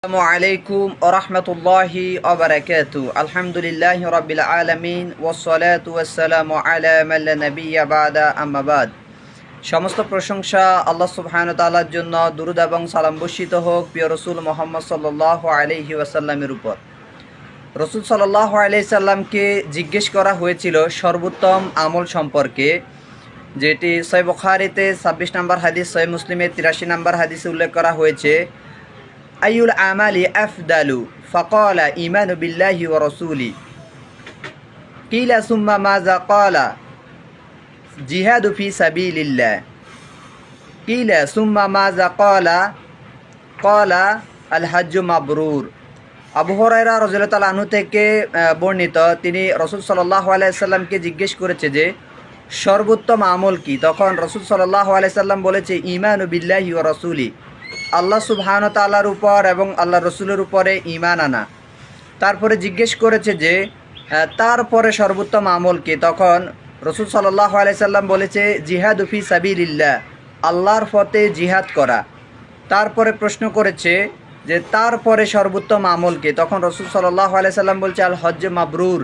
আসসালামু আলাইকুম ওয়া রাহমাতুল্লাহি ওয়া বারাকাতুহু। আলহামদুলিল্লাহি রাব্বিল আলামিন ওয়াসসালাতু ওয়াসসালামু আলা মান লা নাবিয়্যা বা'দা আম্মা বাদ। সমস্ত প্রশংসা আল্লাহ সুবহানাহু ওয়া তাআলার জন্য, দুরূদ এবং সালাম বর্ষিত হোক প্রিয় রাসূল মুহাম্মদ সাল্লাল্লাহু আলাইহি ওয়াসাল্লামের উপর। রাসূল সাল্লাল্লাহু আলাইহি সাল্লামকে জিজ্ঞেস করা হয়েছিল সর্বোত্তম আমল সম্পর্কে, যেটি সহিহ বুখারীতে 26 নম্বর হাদিস, সহিহ মুসলিমে 83 নম্বর হাদিসে উল্লেখ করা হয়েছে। আইউল আমালি আফদালু ফাকালা ঈমানু বিল্লাহি ওয়া রাসূলি কিলা সুম্মা মাযা ক্বালা জিহাদু ফি সাবিলিল্লাহ কিলা সুম্মা মাযা ক্বালা আল হাজ্জু মাবরুর। আবু হুরায়রা রাদিয়াল্লাহু তাআলা আনহু থেকে বর্ণিত, তিনি রাসূল সাল্লাল্লাহু আলাইহি সাল্লামকে জিজ্ঞেস করেছে যে সর্বোত্তম আমল কি। তখন রাসূল সাল্লাল্লাহু আলাইহি সাল্লাম বলেছে ঈমানু বিল্লাহি ওয়া রাসূলি, আল্লাহ সুবহানাহু ওয়া তাআলার উপর এবং আল্লাহ রসুলের উপরে ঈমান আনা। তারপরে জিজ্ঞেস করেছে যে তারপরে সর্বোত্তম আমল কি। তখন রাসূল সাল্লাল্লাহু আলাইহি সাল্লাম বলেছে জিহাদু ফি সাবিলিল্লাহ, আল্লাহর পথে জিহাদ করা। তারপরে প্রশ্ন করেছে যে তারপরে সর্বোত্তম আমল কি। তখন রাসূল সাল্লাল্লাহু আলাইহি সাল্লাম বলছে আল হজ্জ মাবরুর,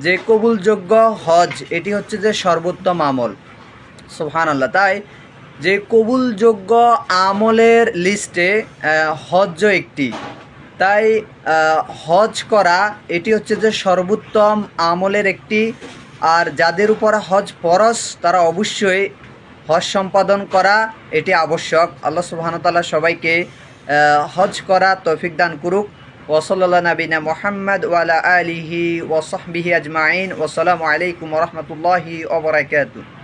যে কবুলযোগ্য হজ, এটি হচ্ছে যে সর্বোত্তম আমল। সুবহানাল্লাহ। তাই যে কবুলযোগ্য আমলের লিস্টে হজও একটি। তাই হজ করা এটি হচ্ছে যে সর্বোত্তম আমলের একটি। আর যাদের উপর হজ ফরজ তারা অবশ্যই হজ সম্পাদন করা এটি আবশ্যক। আল্লাহ সুবহানাহু ওয়া তাআলা সবাইকে হজ করা তৌফিক দান করুক। ওয়া সাল্লাল্লাহু নবিনা মুহাম্মদ ওয়া আলা আলিহি ওয়া সাহবিহি আজমাইন। ওয়া আসসালামু আলাইকুম ওয়া রাহমাতুল্লাহি ওয়া বারাকাতুহু।